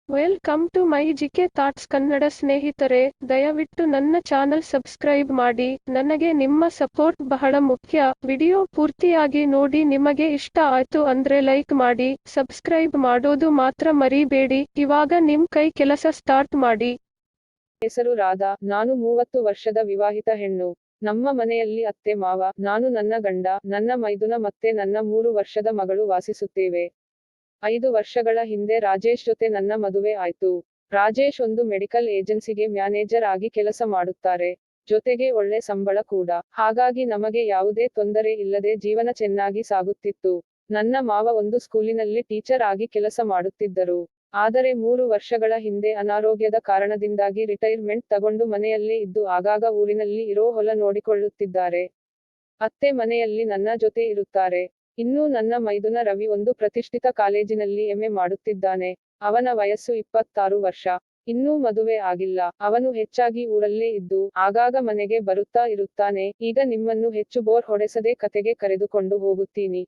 Welcome to my GK thoughts Kannada ಸ್ನೇಹಿತರೆ, ದಯವಿಟ್ಟು ನನ್ನ ಚಾನಲ್ ಸಬ್ಸ್ಕ್ರೈಬ್ ಮಾಡಿ. ನನಗೆ ನಿಮ್ಮ ಸಪೋರ್ಟ್ ಬಹಳ ಮುಖ್ಯ. ವಿಡಿಯೋ ಪೂರ್ತಿಯಾಗಿ ನೋಡಿ. ನಿಮಗೆ ಇಷ್ಟ ಆಯ್ತು ಅಂದ್ರೆ ಲೈಕ್ ಮಾಡಿ, ಸಬ್ಸ್ಕ್ರೈಬ್ ಮಾಡೋದು ಮಾತ್ರ ಮರಿಬೇಡಿ. ಇವಾಗ ನಿಮ್ ಕೈ ಕೆಲಸ ಸ್ಟಾರ್ಟ್ ಮಾಡಿ. ಹೆಸರು ರಾಧಾ. ನಾನು 30 ವರ್ಷದ ವಿವಾಹಿತ ಹೆಣ್ಣು. ನಮ್ಮ ಮನೆಯಲ್ಲಿ ಅತ್ತೆ ಮಾವ, ನಾನು ನನ್ನ ಗಂಡ, ನನ್ನ ಮೈದುನ ಮತ್ತೆ ನನ್ನ 3 ವರ್ಷದ ಮಗಳು ವಾಸಿಸುತ್ತೇವೆ. 5 ವರ್ಷಗಳ ಹಿಂದೆ ರಾಜೇಶ್ ಜೊತೆ ನನ್ನ ಮದುವೆ ಆಯ್ತು. ರಾಜೇಶ್ ಒಂದು ಮೆಡಿಕಲ್ ಏಜೆನ್ಸಿಗೆ ಮ್ಯಾನೇಜರ್ ಆಗಿ ಕೆಲಸ ಮಾಡುತ್ತಾರೆ. ಜೊತೆಗೆ ಒಳ್ಳೆ ಸಂಬಳ ಕೂಡ. ಹಾಗಾಗಿ ನಮಗೆ ಯಾವುದೇ ತೊಂದರೆ ಇಲ್ಲದೆ ಜೀವನ ಚೆನ್ನಾಗಿ ಸಾಗುತ್ತಿತ್ತು. ನನ್ನ ಮಾವ ಒಂದು ಸ್ಕೂಲಿನಲ್ಲಿ ಟೀಚರ್ ಆಗಿ ಕೆಲಸ ಮಾಡುತ್ತಿದ್ದರು. ಆದರೆ 3 ವರ್ಷಗಳ ಹಿಂದೆ ಅನಾರೋಗ್ಯದ ಕಾರಣದಿಂದಾಗಿ ರಿಟೈರ್ಮೆಂಟ್ ತಗೊಂಡು ಮನೆಯಲ್ಲೇ ಇದ್ದು ಆಗಾಗ ಊರಿನಲ್ಲಿ ಇರೋ ಹೊಲ ನೋಡಿಕೊಳ್ಳುತ್ತಿದ್ದಾರೆ. ಅತ್ತೆ ಮನೆಯಲ್ಲಿ ನನ್ನ ಜೊತೆ ಇರುತ್ತಾರೆ. ಇನ್ನೂ ನನ್ನ ಮೈದುನ ರವಿ ಒಂದು ಪ್ರತಿಷ್ಠಿತ ಕಾಲೇಜಿನಲ್ಲಿ ಎಂಎ ಮಾಡುತ್ತಿದ್ದಾನೆ. ಅವನ ವಯಸ್ಸು 26 ವರ್ಷ. ಇನ್ನೂ ಮದುವೆ ಆಗಿಲ್ಲ. ಅವನು ಹೆಚ್ಚಾಗಿ ಊರಲ್ಲೇ ಇದ್ದು ಆಗಾಗ ಮನೆಗೆ ಬರುತ್ತಾ ಇರುತ್ತಾನೆ. ಈಗ ನಿಮ್ಮನ್ನು ಹೆಚ್ಚು ಬೋರ್ ಹೊಡೆಸದೆ ಕತೆಗೆ ಕರೆದುಕೊಂಡು ಹೋಗುತ್ತೀನಿ.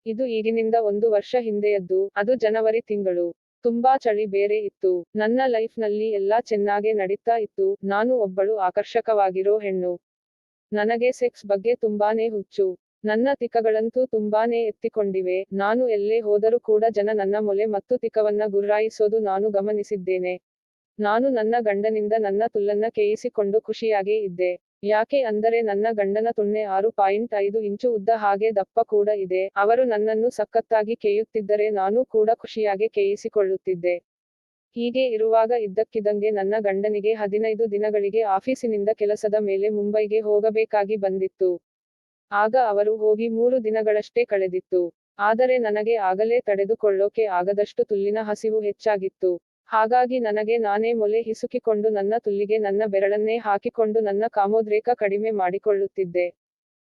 ಇದು ಈಗಿನಿಂದ 1 ವರ್ಷ ಹಿಂದೆಯದ್ದು. ಅದು ಜನವರಿ ತಿಂಗಳು. ತುಂಬಾ ಚಳಿ ಬೇರೆ ಇತ್ತು. ನನ್ನ ಲೈಫ್ ನಲ್ಲಿ ಎಲ್ಲಾ ಚೆನ್ನಾಗೇ ನಡೀತಾ ಇತ್ತು. ನಾನು ಒಬ್ಬಳು ಆಕರ್ಷಕವಾಗಿರೋ ಹೆಣ್ಣು. ನನಗೆ ಸೆಕ್ಸ್ ಬಗ್ಗೆ ತುಂಬಾನೇ ಹುಚ್ಚು. ನನ್ನ ತಿಕಗಳಂತೂ ತುಂಬಾನೇ ಎತ್ತಿಕೊಂಡಿವೆ. ನಾನು ಎಲ್ಲೇ ಹೋದರೂ ಕೂಡ ಜನ ನನ್ನ ಮೊಲೆ ಮತ್ತು ತಿಕವನ್ನ ಗುರ್ರಾಯಿಸೋದು ನಾನು ಗಮನಿಸಿದ್ದೇನೆ. ನಾನು ನನ್ನ ಗಂಡನಿಂದ ನನ್ನ ತುಲ್ಲನ್ನ ಕೇಯಿಸಿಕೊಂಡು ಖುಷಿಯಾಗೇ ಇದ್ದೆ. ಯಾಕೆ ಅಂದರೆ ನನ್ನ ಗಂಡನ ತುಣ್ಣೆ 6.5 ಇಂಚು ಉದ್ದ, ಹಾಗೆ ದಪ್ಪ ಕೂಡ ಇದೆ. ಅವರು ನನ್ನನ್ನು ಸಖತ್ತಾಗಿ ಕೇಯುತ್ತಿದ್ದರೆ ನಾನು ಕೂಡ ಖುಷಿಯಾಗಿ ಕೇಯಿಸಿಕೊಳ್ಳುತ್ತಿದ್ದೆ. ಹೀಗೆ ಇರುವಾಗ ಇದ್ದಕ್ಕಿದ್ದಂಗೆ ನನ್ನ ಗಂಡನಿಗೆ 15 ದಿನಗಳಿಗೆ ಆಫೀಸಿನಿಂದ ಕೆಲಸದ ಮೇಲೆ ಮುಂಬೈಗೆ ಹೋಗಬೇಕಾಗಿ ಬಂದಿತ್ತು. ಆಗ ಅವರು ಹೋಗಿ 3 ದಿನಗಳಷ್ಟೇ ಕಳೆದಿತ್ತು. ಆದರೆ ನನಗೆ ಆಗಲೇ ತಡೆದುಕೊಳ್ಳೋಕೆ ಆಗದಷ್ಟು ತುಲ್ಲಿನ ಹಸಿವು ಹೆಚ್ಚಾಗಿತ್ತು. ಹಾಗಾಗಿ ನನಗೆ ನಾನೇ ಮೊಲೆ ಹಿಸುಕಿಕೊಂಡು ನನ್ನ ತುಲ್ಲಿಗೆ ನನ್ನ ಬೆರಳನ್ನೇ ಹಾಕಿಕೊಂಡು ನನ್ನ ಕಾಮೋದ್ರೇಕ ಕಡಿಮೆ ಮಾಡಿಕೊಳ್ಳುತ್ತಿದ್ದೆ.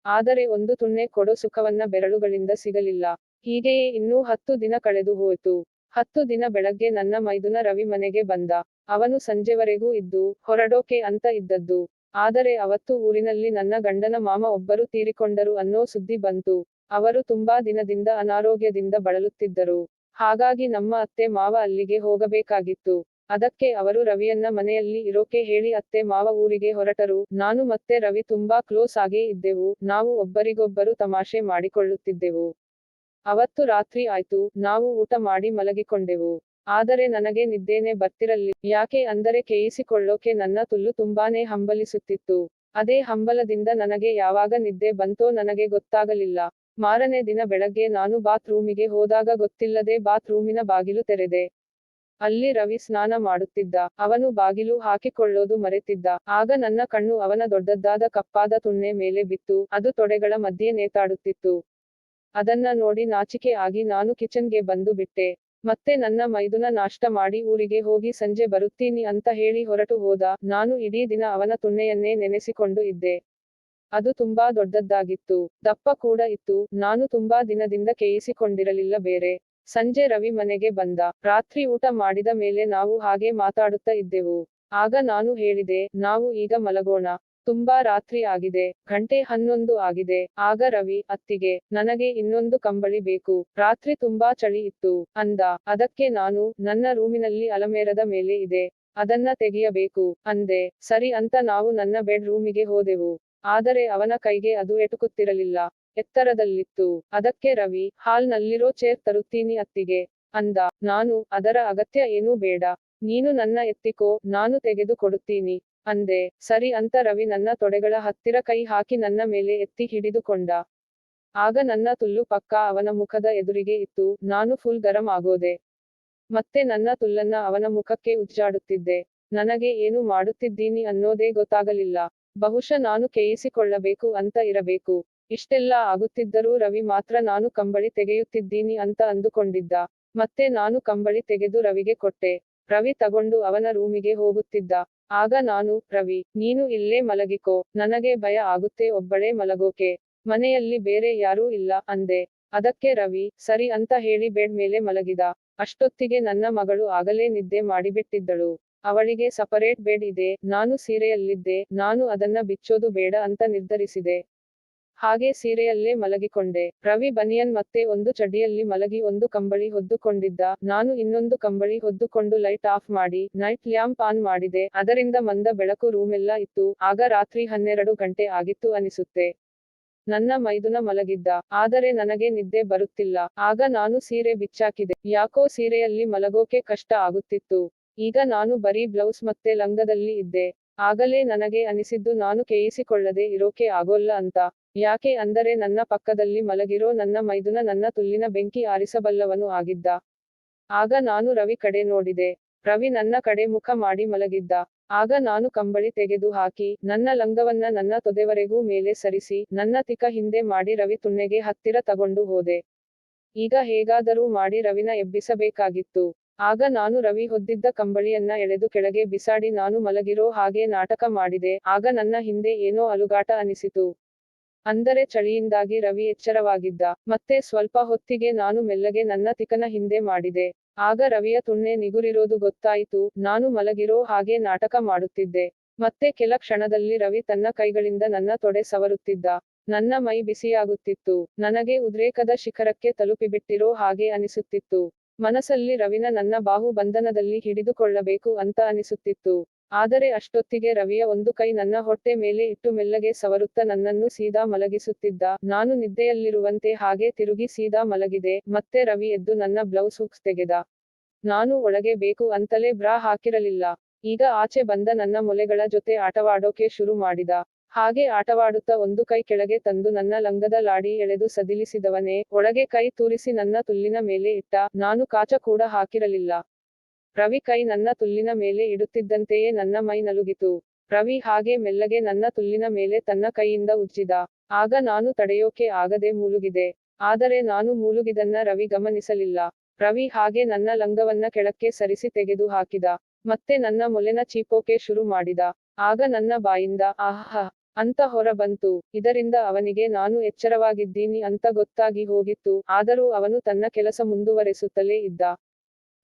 ಆದರೆ ಒಂದು ತುಣ್ಣೆ ಕೊಡೋ ಸುಖವನ್ನ ಬೆರಳುಗಳಿಂದ ಸಿಗಲಿಲ್ಲ. ಹೀಗೆಯೇ ಇನ್ನೂ 10 ದಿನ ಕಳೆದು ಹೋಯ್ತು. 10 ದಿನ ಬೆಳಗ್ಗೆ ನನ್ನ ಮೈದುನ ರವಿ ಮನೆಗೆ ಬಂದ. ಅವನು ಸಂಜೆವರೆಗೂ ಇದ್ದು ಹೊರಡೋಕೆ ಅಂತ ಇದ್ದದ್ದು. ಆದರೆ ಅವತ್ತು ಊರಿನಲ್ಲಿ ನನ್ನ ಗಂಡನ ಮಾಮ ಒಬ್ಬರು ತೀರಿಕೊಂಡರು ಅನ್ನೋ ಸುದ್ದಿ ಬಂತು. ಅವರು ತುಂಬಾ ದಿನದಿಂದ ಅನಾರೋಗ್ಯದಿಂದ ಬಳಲುತ್ತಿದ್ದರು. ಹಾಗಾಗಿ ನಮ್ಮ ಅತ್ತೆ ಮಾವ ಅಲ್ಲಿಗೆ ಹೋಗಬೇಕಾಗಿತ್ತು. ಅದಕ್ಕೆ ಅವರು ರವಿಯನ್ನ ಮನೆಯಲ್ಲಿ ಇರೋಕೆ ಹೇಳಿ ಅತ್ತೆ ಮಾವ ಊರಿಗೆ ಹೊರಟರು. ನಾನು ಮತ್ತೆ ರವಿ ತುಂಬಾ ಕ್ಲೋಸ್ ಆಗೇ ಇದ್ದೆವು. ನಾವು ಒಬ್ಬರಿಗೊಬ್ಬರು ತಮಾಷೆ ಮಾಡಿಕೊಳ್ಳುತ್ತಿದ್ದೆವು. ಅವತ್ತು ರಾತ್ರಿ ಆಯ್ತು. ನಾವು ಊಟ ಮಾಡಿ ಮಲಗಿಕೊಂಡೆವು. ಆದರೆ ನನಗೆ ನಿದ್ದೆನೇ ಬರ್ತಿರಲಿಲ್ಲ. ಯಾಕೆ ಅಂದರೆ ಕೇಯಿಸಿಕೊಳ್ಳೋಕೆ ನನ್ನ ತುಲ್ಲು ತುಂಬಾನೇ ಹಂಬಲಿಸುತ್ತಿತ್ತು. ಅದೇ ಹಂಬಲದಿಂದ ನನಗೆ ಯಾವಾಗ ನಿದ್ದೆ ಬಂತೋ ನನಗೆ ಗೊತ್ತಾಗಲಿಲ್ಲ. ಮಾರನೇ ದಿನ ಬೆಳಗ್ಗೆ ನಾನು ಬಾತ್ ರೂಮಿಗೆ ಹೋದಾಗ ಗೊತ್ತಿಲ್ಲದೆ ಬಾತ್ ರೂಮಿನ ಬಾಗಿಲು ತೆರೆದೆ. ಅಲ್ಲಿ ರವಿ ಸ್ನಾನ ಮಾಡುತ್ತಿದ್ದ. ಅವನು ಬಾಗಿಲು ಹಾಕಿಕೊಳ್ಳೋದು ಮರೆತಿದ್ದ. ಆಗ ನನ್ನ ಕಣ್ಣು ಅವನ ದೊಡ್ಡದಾದ ಕಪ್ಪಾದ ತುಣ್ಣೆ ಮೇಲೆ ಬಿತ್ತು. ಅದು ತೊಡೆಗಳ ಮಧ್ಯೆ ನೇತಾಡುತ್ತಿತ್ತು. ಅದನ್ನ ನೋಡಿ ನಾಚಿಕೆ ಆಗಿ ನಾನು ಕಿಚನ್ಗೆ ಬಂದು ಬಿಟ್ಟೆ. ಮತ್ತೆ ನನ್ನ ಮೈದುನ ನಾಷ್ಟ ಮಾಡಿ ಊರಿಗೆ ಹೋಗಿ ಸಂಜೆ ಬರುತ್ತೀನಿ ಅಂತ ಹೇಳಿ ಹೊರಟು ಹೋದ. ನಾನು ಇಡೀ ದಿನ ಅವನ ತುಣ್ಣೆಯನ್ನೇ ನೆನೆಸಿಕೊಂಡು ಇದ್ದೆ. ಅದು ತುಂಬಾ ದೊಡ್ಡದಾಗಿತ್ತು. ದಪ್ಪ ಕೂಡ ಇತ್ತು. ನಾನು ತುಂಬಾ ದಿನದಿಂದ ಕೇಯಿಸಿಕೊಂಡಿರಲಿಲ್ಲ ಬೇರೆ. ಸಂಜೆ ರವಿ ಮನೆಗೆ ಬಂದ. ರಾತ್ರಿ ಊಟ ಮಾಡಿದ ಮೇಲೆ ನಾವು ಹಾಗೆ ಮಾತಾಡುತ್ತಾ ಇದ್ದೆವು. ಆಗ ನಾನು ಹೇಳಿದೆ, ನಾವು ಈಗ ಮಲಗೋಣ. ತುಂಬಾ ರಾತ್ರಿ ಆಗಿದೆ. ಗಂಟೆ 11 ಆಗಿದೆ. ಆಗ ರವಿ, ಅತ್ತಿಗೆ, ನನಗೆ ಇನ್ನೊಂದು ಕಂಬಳಿ ಬೇಕು. ರಾತ್ರಿ ತುಂಬಾ ಚಳಿ ಇತ್ತು ಅಂದ. ಅದಕ್ಕೆ ನಾನು, ನನ್ನ ರೂಮಿನಲ್ಲಿ ಅಲಮೇರದ ಮೇಲೆ ಇದೆ. ಅದನ್ನ ತೆಗೆಯಬೇಕು ಅಂದೆ. ಸರಿ ಅಂತ ನಾವು ನನ್ನ ಬೆಡ್ ರೂಮಿಗೆ ಹೋದೆವು. ಆದರೆ ಅವನ ಕೈಗೆ ಅದು ಎಟುಕುತ್ತಿರಲಿಲ್ಲ. ಎತ್ತರದಲ್ಲಿತ್ತು. ಅದಕ್ಕೆ ರವಿ, ಹಾಲ್ ನಲ್ಲಿರೋ ಚೇರ್ ತರುತ್ತೀನಿ ಅತ್ತಿಗೆ ಅಂದ. ನಾನು, ಅದರ ಅಗತ್ಯ ಏನೂ ಬೇಡ. ನೀನು ನನ್ನ ಎತ್ತಿಕೋ, ನಾನು ತೆಗೆದು ಕೊಡುತ್ತೀನಿ ಅಂದೆ. ಸರಿ ಅಂತ ರವಿ ನನ್ನ ತೊಡೆಗಳ ಹತ್ತಿರ ಕೈ ಹಾಕಿ ನನ್ನ ಮೇಲೆ ಎತ್ತಿ ಹಿಡಿದುಕೊಂಡ. ಆಗ ನನ್ನ ತುಲ್ಲು ಪಕ್ಕಾ ಅವನ ಮುಖದ ಎದುರಿಗೆ ಇತ್ತು. ನಾನು ಫುಲ್ ಗರಂ ಆಗೋದೆ. ಮತ್ತೆ ನನ್ನ ತುಲ್ಲನ್ನ ಅವನ ಮುಖಕ್ಕೆ ಉಜ್ಜಾಡುತ್ತಿದ್ದೆ. ನನಗೆ ಏನು ಮಾಡುತ್ತಿದ್ದೀನಿ ಅನ್ನೋದೇ ಗೊತ್ತಾಗಲಿಲ್ಲ. ಬಹುಶಃ ನಾನು ಕೇಯಿಸಿಕೊಳ್ಳಬೇಕು ಅಂತ ಇರಬೇಕು. ಇಷ್ಟೆಲ್ಲ ಆಗುತ್ತಿದ್ದರೂ ರವಿ ಮಾತ್ರ ನಾನು ಕಂಬಳಿ ತೆಗೆಯುತ್ತಿದ್ದೀನಿ ಅಂತ ಅಂದುಕೊಂಡಿದ್ದ. ಮತ್ತೆ ನಾನು ಕಂಬಳಿ ತೆಗೆದು ರವಿಗೆ ಕೊಟ್ಟೆ. ರವಿ ತಗೊಂಡು ಅವನ ರೂಮಿಗೆ ಹೋಗುತ್ತಿದ್ದ. ಆಗ ನಾನು, ರವಿ, ನೀನು ಇಲ್ಲೇ ಮಲಗಿಕೋ. ನನಗೆ ಭಯ ಆಗುತ್ತೆ ಒಬ್ಬಳೇ ಮಲಗೋಕೆ. ಮನೆಯಲ್ಲಿ ಬೇರೆ ಯಾರೂ ಇಲ್ಲ ಅಂದೆ. ಅದಕ್ಕೆ ರವಿ, ಸರಿ ಅಂತ ಹೇಳಿ ಬೆಡ್ ಮೇಲೆ ಮಲಗಿದ. ಅಷ್ಟೊತ್ತಿಗೆ ನನ್ನ ಮಗಳು ಆಗಲೇ ನಿದ್ದೆ ಮಾಡಿಬಿಟ್ಟಿದ್ದಳು. ಅವಳಿಗೆ ಸಪರೇಟ್ ಬೆಡ್ ಇದೆ. ನಾನು ಸೀರೆಯಲ್ಲಿದ್ದೆ. ನಾನು ಅದನ್ನ ಬಿಚ್ಚೋದು ಬೇಡ ಅಂತ ನಿರ್ಧರಿಸಿದೆ. ಹಾಗೆ ಸೀರೆಯಲ್ಲೇ ಮಲಗಿಕೊಂಡೆ. ರವಿ ಬನಿಯನ್ ಮತ್ತೆ ಒಂದು ಚಡ್ಡಿಯಲ್ಲಿ ಮಲಗಿ ಒಂದು ಕಂಬಳಿ ಹೊದ್ದುಕೊಂಡಿದ್ದ. ನಾನು ಇನ್ನೊಂದು ಕಂಬಳಿ ಹೊದ್ದುಕೊಂಡು ಲೈಟ್ ಆಫ್ ಮಾಡಿ ನೈಟ್ ಲ್ಯಾಂಪ್ ಆನ್ ಮಾಡಿದೆ. ಅದರಿಂದ ಮಂದ ಬೆಳಕು ರೂಮೆಲ್ಲ ಇತ್ತು. ಆಗ ರಾತ್ರಿ 12 ಗಂಟೆ ಆಗಿತ್ತು ಅನಿಸುತ್ತೆ. ನನ್ನ ಮೈದುನ ಮಲಗಿದ್ದ. ಆದರೆ ನನಗೆ ನಿದ್ದೆ ಬರುತ್ತಿಲ್ಲ. ಆಗ ನಾನು ಸೀರೆ ಬಿಚ್ಚಾಕಿದೆ. ಯಾಕೋ ಸೀರೆಯಲ್ಲಿ ಮಲಗೋಕೆ ಕಷ್ಟ ಆಗುತ್ತಿತ್ತು. ಈಗ ನಾನು ಬರೀ ಬ್ಲೌಸ್ ಮತ್ತೆ ಲಂಗದಲ್ಲಿ ಇದ್ದೆ. ಆಗಲೇ ನನಗೆ ಅನಿಸಿದ್ದು ನಾನು ಕೇಯಿಸಿಕೊಳ್ಳದೆ ಇರೋಕೆ ಆಗೋಲ್ಲ ಅಂತ. ಯಾಕೆ ಅಂದರೆ ನನ್ನ ಪಕ್ಕದಲ್ಲಿ ಮಲಗಿರೋ ನನ್ನ ಮೈದುನ ನನ್ನ ತುಲ್ಲಿನ ಬೆಂಕಿ ಆರಿಸಬಲ್ಲವನು ಆಗಿದ್ದ. ಆಗ ನಾನು ರವಿ ಕಡೆ ನೋಡಿದೆ. ರವಿ ನನ್ನ ಕಡೆ ಮುಖ ಮಾಡಿ ಮಲಗಿದ್ದ. ಆಗ ನಾನು ಕಂಬಳಿ ತೆಗೆದು ಹಾಕಿ ನನ್ನ ಲಂಗವನ್ನ ನನ್ನ ತೊದೆವರೆಗೂ ಮೇಲೆ ಸರಿಸಿ ನನ್ನ ತಿಕ್ಕ ಹಿಂದೆ ಮಾಡಿ ರವಿ ತುಣ್ಣೆಗೆ ಹತ್ತಿರ ತಗೊಂಡು ಹೋದೆ. ಈಗ ಹೇಗಾದರೂ ಮಾಡಿ ರವಿನ ಎಬ್ಬಿಸಬೇಕಾಗಿತ್ತು. ಆಗ ನಾನು ರವಿ ಹೊದ್ದಿದ್ದ ಕಂಬಳಿಯನ್ನ ಎಳೆದು ಕೆಳಗೆ ಬಿಸಾಡಿ ನಾನು ಮಲಗಿರೋ ಹಾಗೆ ನಾಟಕ ಮಾಡಿದೆ. ಆಗ ನನ್ನ ಹಿಂದೆ ಏನೋ ಅಲುಗಾಟ ಅನಿಸಿತು. ಅಂದರೆ ಚಳಿಯಿಂದಾಗಿ ರವಿ ಎಚ್ಚರವಾಗಿದ್ದ. ಮತ್ತೆ ಸ್ವಲ್ಪ ಹೊತ್ತಿಗೆ ನಾನು ಮೆಲ್ಲಗೆ ನನ್ನ ತಿಕ್ಕನ ಹಿಂದೆ ಮಾಡಿದೆ. ಆಗ ರವಿಯ ತುಣ್ಣೆ ನಿಗುರಿರೋದು ಗೊತ್ತಾಯಿತು. ನಾನು ಮಲಗಿರೋ ಹಾಗೆ ನಾಟಕ ಮಾಡುತ್ತಿದ್ದೆ. ಮತ್ತೆ ಕೆಲ ಕ್ಷಣದಲ್ಲಿ ರವಿ ತನ್ನ ಕೈಗಳಿಂದ ನನ್ನ ತೊಡೆ ಸವರುತ್ತಿದ್ದ. ನನ್ನ ಮೈ ಬಿಸಿಯಾಗುತ್ತಿತ್ತು. ನನಗೆ ಉದ್ರೇಕದ ಶಿಖರಕ್ಕೆ ತಲುಪಿಬಿಟ್ಟಿರೋ ಹಾಗೆ ಅನಿಸುತ್ತಿತ್ತು. ಮನಸ್ಸಲ್ಲಿ ರವಿನ ನನ್ನ ಬಾಹು ಬಂಧನದಲ್ಲಿ ಹಿಡಿದುಕೊಳ್ಳಬೇಕು ಅಂತ ಅನಿಸುತ್ತಿತ್ತು. ಆದರೆ ಅಷ್ಟೊತ್ತಿಗೆ ರವಿಯ ಒಂದು ಕೈ ನನ್ನ ಹೊಟ್ಟೆ ಮೇಲೆ ಇಟ್ಟು ಮೆಲ್ಲಗೆ ಸವರುತ್ತ ನನ್ನನ್ನು ಸೀದಾ ಮಲಗಿಸುತ್ತಿದ್ದ. ನಾನು ನಿದ್ದೆಯಲ್ಲಿರುವಂತೆ ಹಾಗೆ ತಿರುಗಿ ಸೀದಾ ಮಲಗಿದೆ. ಮತ್ತೆ ರವಿ ಎದ್ದು ನನ್ನ ಬ್ಲೌಸ್ ಹುಕ್ಸ್ ತೆಗೆದ. ನಾನು ಒಳಗೆ ಬೇಕು ಅಂತಲೇ ಬ್ರಾ ಹಾಕಿರಲಿಲ್ಲ. ಈಗ ಆಚೆ ಬಂದ ನನ್ನ ಮೊಲೆಗಳ ಜೊತೆ ಆಟವಾಡೋಕೆ ಶುರು ಮಾಡಿದ. ಹಾಗೆ ಆಟವಾಡುತ್ತಾ ಒಂದು ಕೈ ಕೆಳಗೆ ತಂದು ನನ್ನ ಲಂಗದ ಲಾಡಿ ಎಳೆದು ಸಡಿಲಿಸಿದವನೇ ಒಳಗೆ ಕೈ ತೂರಿಸಿ ನನ್ನ ತುಲ್ಲಿನ ಮೇಲೆ ಇಟ್ಟ. ನಾನು ಕಾಚ ಕೂಡ ಹಾಕಿರಲಿಲ್ಲ. ರವಿ ಕೈ ನನ್ನ ತುಲ್ಲಿನ ಮೇಲೆ ಇಡುತ್ತಿದ್ದಂತೆಯೇ ನನ್ನ ಮೈ ನಲುಗಿತು. ರವಿ ಹಾಗೆ ಮೆಲ್ಲಗೆ ನನ್ನ ತುಲ್ಲಿನ ಮೇಲೆ ತನ್ನ ಕೈಯಿಂದ ಉಜ್ಜಿದ. ಆಗ ನಾನು ತಡೆಯೋಕೆ ಆಗದೆ ಮೂಲುಗಿದೆ. ಆದರೆ ನಾನು ಮೂಲುಗಿದನ್ನ ರವಿ ಗಮನಿಸಲಿಲ್ಲ. ರವಿ ಹಾಗೆ ನನ್ನ ಲಂಗವನ್ನ ಕೆಳಕ್ಕೆ ಸರಿಸಿ ತೆಗೆದು ಹಾಕಿದ. ಮತ್ತೆ ನನ್ನ ಮೊಲೆನ ಚೀಪೋಕೆ ಶುರು ಮಾಡಿದ. ಆಗ ನನ್ನ ಬಾಯಿಂದ ಆಹಾ ಅಂತ ಹೊರ ಬಂತು. ಇದರಿಂದ ಅವನಿಗೆ ನಾನು ಎಚ್ಚರವಾಗಿದ್ದೀನಿ ಅಂತ ಗೊತ್ತಾಗಿ ಹೋಗಿತ್ತು. ಆದರೂ ಅವನು ತನ್ನ ಕೆಲಸ ಮುಂದುವರೆಸುತ್ತಲೇ ಇದ್ದ.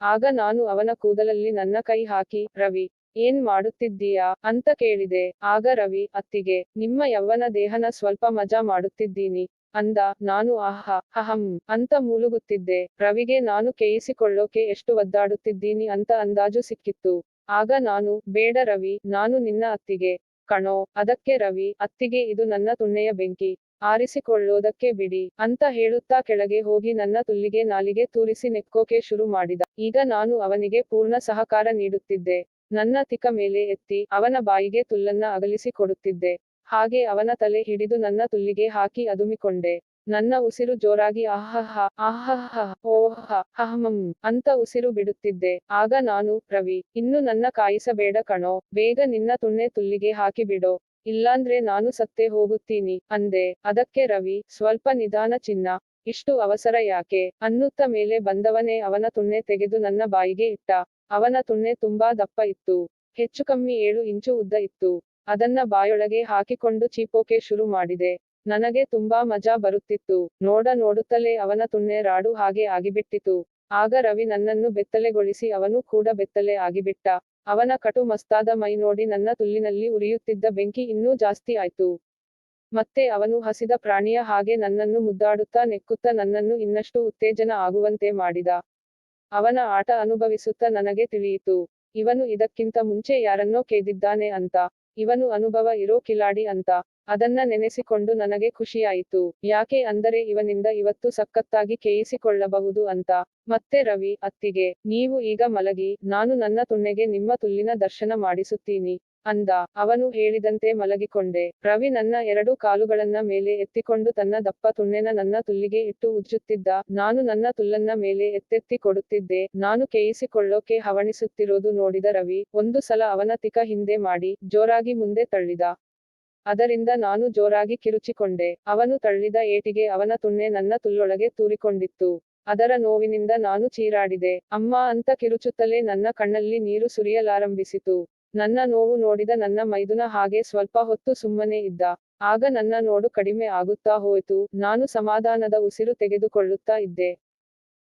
ಆಗ ನಾನು ಅವನ ಕೂದಲಲ್ಲಿ ನನ್ನ ಕೈ ಹಾಕಿ ರವಿ ಏನ್ ಮಾಡುತ್ತಿದ್ದೀಯಾ ಅಂತ ಕೇಳಿದೆ. ಆಗ ರವಿ ಅತ್ತಿಗೆ ನಿಮ್ಮ ಯವ್ವನ ದೇಹನ ಸ್ವಲ್ಪ ಮಜಾ ಮಾಡುತ್ತಿದ್ದೀನಿ ಅಂದ. ನಾನು ಆಹಾ ಅಹಂ ಅಂತ ಮೂಲುಗುತ್ತಿದ್ದೆ. ರವಿಗೆ ನಾನು ಕೇಯಿಸಿಕೊಳ್ಳೋಕೆ ಎಷ್ಟು ಒದ್ದಾಡುತ್ತಿದ್ದೀನಿ ಅಂತ ಅಂದಾಜು ಸಿಕ್ಕಿತ್ತು. ಆಗ ನಾನು ಬೇಡ ರವಿ ನಾನು ನಿನ್ನ ಅತ್ತಿಗೆ ಕಣೋ. ಅದಕ್ಕೆ ರವಿ ಅತ್ತಿಗೆ ಇದು ನನ್ನ ತುಣ್ಣೆಯ ಬೆಂಕಿ ಆರಿಸಿಕೊಳ್ಳೋದಕ್ಕೆ ಬಿಡಿ ಅಂತ ಹೇಳುತ್ತಾ ಕೆಳಗೆ ಹೋಗಿ ನನ್ನ ತುಲ್ಲಿಗೆ ನಾಲಿಗೆ ತೂರಿಸಿ ನೆಕ್ಕೋಕೆ ಶುರು ಮಾಡಿದ. ಈಗ ನಾನು ಅವನಿಗೆ ಪೂರ್ಣ ಸಹಕಾರ ನೀಡುತ್ತಿದ್ದೆ. ನನ್ನ ತಿಕ್ಕ ಮೇಲೆ ಎತ್ತಿ ಅವನ ಬಾಯಿಗೆ ತುಲ್ಲನ್ನ ಅಗಲಿಸಿ ಕೊಡುತ್ತಿದ್ದೆ. ಹಾಗೆ ಅವನ ತಲೆ ಹಿಡಿದು ನನ್ನ ತುಲ್ಲಿಗೆ ಹಾಕಿ ಅದುಮಿಕೊಂಡೆ. ನನ್ನ ಉಸಿರು ಜೋರಾಗಿ ಆಹಹ ಆಹಹ ಓಹ ಅಹಮಂ ಅಂತ ಉಸಿರು ಬಿಡುತ್ತಿದ್ದೆ. ಆಗ ನಾನು ರವಿ ಇನ್ನು ನನ್ನ ಕಾಯಿಸಬೇಡ ಕಣೋ. ಬೇಗ ನಿನ್ನ ತುಣ್ಣೆ ತುಲ್ಲಿಗೆ ಹಾಕಿ ಬಿಡೋ. ಇಲ್ಲಾಂದ್ರೆ ನಾನು ಸತ್ತೇ ಹೋಗುತ್ತೀನಿ ಅಂದೆ. ಅದಕ್ಕೆ ರವಿ ಸ್ವಲ್ಪ ನಿಧಾನ ಚಿನ್ನ. ಇಷ್ಟು ಅವಸರ ಯಾಕೆ ಅನ್ನುತ್ತ ಮೇಲೆ ಬಂದವನೇ ಅವನ ತುಣ್ಣೆ ತೆಗೆದು ನನ್ನ ಬಾಯಿಗೆ ಇಟ್ಟ. ಅವನ ತುಣ್ಣೆ ತುಂಬಾ ದಪ್ಪ ಇತ್ತು. ಹೆಚ್ಚು ಕಮ್ಮಿ 7 ಇಂಚು ಉದ್ದ ಇತ್ತು. ಅದನ್ನ ಬಾಯೊಳಗೆ ಹಾಕಿಕೊಂಡು ಚೀಪೋಕೆ ಶುರು ಮಾಡಿದೆ. ನನಗೆ ತುಂಬಾ ಮಜಾ ಬರುತ್ತಿತ್ತು. ನೋಡುತ್ತಲೇ ಅವನ ತುಣ್ಣೆ ರಾಡು ಹಾಗೆ ಆಗಿಬಿಟ್ಟಿತು. ಆಗ ರವಿ ನನ್ನನ್ನು ಬೆತ್ತಲೆಗೊಳಿಸಿ ಅವನು ಕೂಡ ಬೆತ್ತಲೆ ಆಗಿಬಿಟ್ಟ. ಅವನ ಕಟು ಮಸ್ತಾದ ಮೈ ನೋಡಿ ನನ್ನ ತುಲ್ಲಿನಲ್ಲಿ ಉರಿಯುತ್ತಿದ್ದ ಬೆಂಕಿ ಇನ್ನೂ ಜಾಸ್ತಿ ಆಯ್ತು. ಮತ್ತೆ ಅವನು ಹಸಿದ ಪ್ರಾಣಿಯ ಹಾಗೆ ನನ್ನನ್ನು ಮುದ್ದಾಡುತ್ತಾ ನೆಕ್ಕುತ್ತಾ ನನ್ನನ್ನು ಇನ್ನಷ್ಟು ಉತ್ತೇಜನ ಆಗುವಂತೆ ಮಾಡಿದ. ಅವನ ಆಟ ಅನುಭವಿಸುತ್ತಾ ನನಗೆ ತಿಳಿಯಿತು. ಇವನು ಇದಕ್ಕಿಂತ ಮುಂಚೆ ಯಾರನ್ನೋ ಕೇದಿದ್ದಾನೆ ಅಂತ. ಇವನು ಅನುಭವ ಇರೋ ಕಿಲಾಡಿ ಅಂತ. ಅದನ್ನ ನೆನೆಸಿಕೊಂಡು ನನಗೆ ಖುಷಿಯಾಯಿತು. ಯಾಕೆ ಅಂದರೆ ಇವನಿಂದ ಇವತ್ತು ಸಖತ್ತಾಗಿ ಕೇಯಿಸಿಕೊಳ್ಳಬಹುದು ಅಂತ. ಮತ್ತೆ ರವಿ ಅತ್ತಿಗೆ ನೀವು ಈಗ ಮಲಗಿ ನಾನು ನನ್ನ ತುಣ್ಣೆಗೆ ನಿಮ್ಮ ತುಲ್ಲಿನ ದರ್ಶನ ಮಾಡಿಸುತ್ತೀನಿ ಅಂದ. ಅವನು ಹೇಳಿದಂತೆ ಮಲಗಿಕೊಂಡೆ. ರವಿ ನನ್ನ 2 ಕಾಲುಗಳನ್ನ ಮೇಲೆ ಎತ್ತಿಕೊಂಡು ತನ್ನ ದಪ್ಪ ತುಣ್ಣೆನ ನನ್ನ ತುಲ್ಲಿಗೆ ಇಟ್ಟು ಉಜ್ಜುತ್ತಿದ್ದ. ನಾನು ನನ್ನ ತುಲ್ಲನ್ನ ಮೇಲೆ ಎತ್ತೆತ್ತಿ ಕೊಡುತ್ತಿದ್ದೆ. ನಾನು ಕೇಯಿಸಿಕೊಳ್ಳೋಕೆ ಹವಣಿಸುತ್ತಿರೋದು ನೋಡಿದ ರವಿ ಒಂದು ಸಲ ಅವನ ತಿಕ್ಕ ಹಿಂದೆ ಮಾಡಿ ಜೋರಾಗಿ ಮುಂದೆ ತಳ್ಳಿದ. ಅದರಿಂದ ನಾನು ಜೋರಾಗಿ ಕಿರುಚಿಕೊಂಡೆ. ಅವನು ತಳ್ಳಿದ ಏಟಿಗೆ ಅವನ ತುಣ್ಣೆ ನನ್ನ ತುಲ್ಲೊಳಗೆ ತೂರಿಕೊಂಡಿತ್ತು. ಅದರ ನೋವಿನಿಂದ ನಾನು ಚೀರಾಡಿದೆ. ಅಮ್ಮ ಅಂತ ಕಿರುಚುತ್ತಲೇ ನನ್ನ ಕಣ್ಣಲ್ಲಿ ನೀರು ಸುರಿಯಲಾರಂಭಿಸಿತು. ನನ್ನ ನೋವು ನೋಡಿದ ನನ್ನ ಮೈದುನ ಹಾಗೆ ಸ್ವಲ್ಪ ಹೊತ್ತು ಸುಮ್ಮನೆ ಇದ್ದ. ಆಗ ನನ್ನ ನೋಡು ಕಡಿಮೆ ಆಗುತ್ತಾ ಹೋಯ್ತು. ನಾನು ಸಮಾಧಾನದ ಉಸಿರು ತೆಗೆದುಕೊಳ್ಳುತ್ತಾ ಇದ್ದೆ.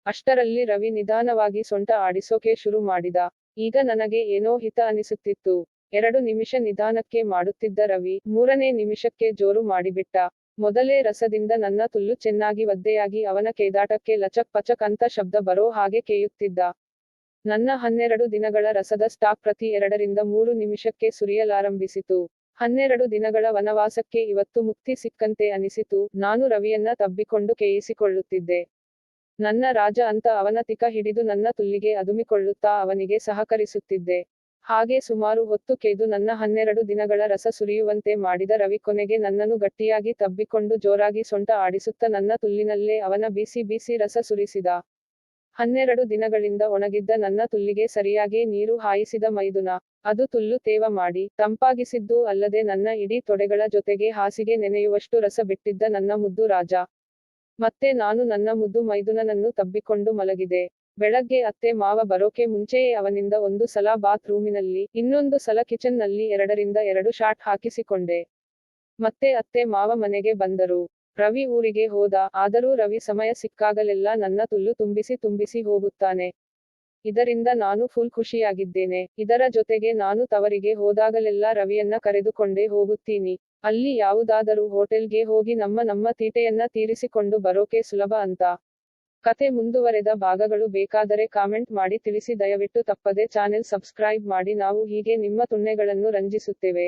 ಅಷ್ಟರಲ್ಲಿ ರವಿ ನಿಧಾನವಾಗಿ ಸೊಂಟ ಆಡಿಸೋಕೆ ಶುರು ಮಾಡಿದ. ಈಗ ನನಗೆ ಏನೋ ಹಿತ ಅನಿಸುತ್ತಿತ್ತು. 2 ನಿಮಿಷ ನಿಧಾನಕ್ಕೆ ಮಾಡುತ್ತಿದ್ದ ರವಿ 3ನೇ ನಿಮಿಷಕ್ಕೆ ಜೋರು ಮಾಡಿಬಿಟ್ಟ. ಮೊದಲೇ ರಸದಿಂದ ನನ್ನ ತುಲ್ಲು ಚೆನ್ನಾಗಿ ಒದ್ದೆಯಾಗಿ ಅವನ ಕೇದಾಟಕ್ಕೆ ಲಚಕ್ ಪಚಕ್ ಅಂತ ಶಬ್ದ ಬರೋ ಹಾಗೆ ಕೇಯುತ್ತಿದ್ದ. ನನ್ನ 12 ದಿನಗಳ ರಸದ ಸ್ಟಾಕ್ ಪ್ರತಿ 2ರಿಂದ 3 ನಿಮಿಷಕ್ಕೆ ಸುರಿಯಲಾರಂಭಿಸಿತು. 12 ದಿನಗಳ ವನವಾಸಕ್ಕೆ ಇವತ್ತು ಮುಕ್ತಿ ಸಿಕ್ಕಂತೆ ಅನಿಸಿತು. ನಾನು ರವಿಯನ್ನ ತಬ್ಬಿಕೊಂಡು ಕೇಯಿಸಿಕೊಳ್ಳುತ್ತಿದ್ದೆ. ನನ್ನ ರಾಜ ಅಂತ ಅವನ ತಿಕ ಹಿಡಿದು ನನ್ನ ತುಲ್ಲಿಗೆ ಅದುಮಿಕೊಳ್ಳುತ್ತಾ ಅವನಿಗೆ ಸಹಕರಿಸುತ್ತಿದ್ದೆ. ಹಾಗೆ ಸುಮಾರು ಹೊತ್ತು ಕೇದು ನನ್ನ 12 ದಿನಗಳ ರಸ ಸುರಿಯುವಂತೆ ಮಾಡಿದ ರವಿ ಕೊನೆಗೆ ನನ್ನನ್ನು ಗಟ್ಟಿಯಾಗಿ ತಬ್ಬಿಕೊಂಡು ಜೋರಾಗಿ ಸೊಂಟ ಆಡಿಸುತ್ತ ನನ್ನ ತುಲ್ಲಿನಲ್ಲೇ ಅವನ ಬಿಸಿ ಬಿಸಿ ರಸ ಸುರಿಸಿದ. 12 ದಿನಗಳಿಂದ ಒಣಗಿದ್ದ ನನ್ನ ತುಲ್ಲಿಗೆ ಸರಿಯಾಗಿ ನೀರು ಹಾಯಿಸಿದ ಮೈದುನ. ಅದು ತುಲ್ಲು ತೇವ ಮಾಡಿ, ತಂಪಾಗಿಸಿದ್ದೂ ಅಲ್ಲದೆ ನನ್ನ ಇಡೀ ತೊಡೆಗಳ ಜೊತೆಗೆ ಹಾಸಿಗೆ ನೆನೆಯುವಷ್ಟು ರಸ ಬಿಟ್ಟಿದ್ದ ನನ್ನ ಮುದ್ದು ರಾಜ. ಮತ್ತೆ ನಾನು ನನ್ನ ಮುದ್ದು ಮೈದುನನನ್ನು ತಬ್ಬಿಕೊಂಡು ಮಲಗಿದೆ. ಬೆಳಗ್ಗೆ ಅತ್ತೆ ಮಾವ ಬರೋಕೆ ಮುಂಚೆಯೇ ಅವನಿಂದ ಒಂದು ಸಲ ಬಾತ್ ರೂಮಿನಲ್ಲಿ, ಇನ್ನೊಂದು ಸಲ ಕಿಚನ್ ನಲ್ಲಿ 2ರಿಂದ 2 ಶಾಟ್ ಹಾಕಿಸಿಕೊಂಡೆ. ಮತ್ತೆ ಅತ್ತೆ ಮಾವ ಮನೆಗೆ ಬಂದರು. ರವಿ ಊರಿಗೆ ಹೋದ. ಆದರೂ ರವಿ ಸಮಯ ಸಿಕ್ಕಾಗಲೆಲ್ಲ ನನ್ನ ತುಲ್ಲು ತುಂಬಿಸಿ ಹೋಗುತ್ತಾನೆ. ಇದರಿಂದ ನಾನು ಫುಲ್ ಖುಷಿಯಾಗಿದ್ದೇನೆ. ಇದರ ಜೊತೆಗೆ ನಾನು ತವರಿಗೆ ಹೋದಾಗಲೆಲ್ಲ ರವಿಯನ್ನ ಕರೆದುಕೊಂಡೇ ಹೋಗುತ್ತೀನಿ. ಅಲ್ಲಿ ಯಾವುದಾದರೂ ಹೋಟೆಲ್ಗೆ ಹೋಗಿ ನಮ್ಮ ತೀಟೆಯನ್ನ ತೀರಿಸಿಕೊಂಡು ಬರೋಕೆ ಸುಲಭ ಅಂತ. ಕತೆ ಮುಂದುವರೆದ ಭಾಗಗಳು ಬೇಕಾದರೆ ಕಾಮೆಂಟ್ ಮಾಡಿ ತಿಳಿಸಿ. ದಯವಿಟ್ಟು ತಪ್ಪದೆ ಚಾನೆಲ್ ಸಬ್ಸ್ಕ್ರೈಬ್ ಮಾಡಿ. ನಾವು ಹೀಗೆ ನಿಮ್ಮ ತುಣ್ಣೆಗಳನ್ನು ರಂಜಿಸುತ್ತೇವೆ.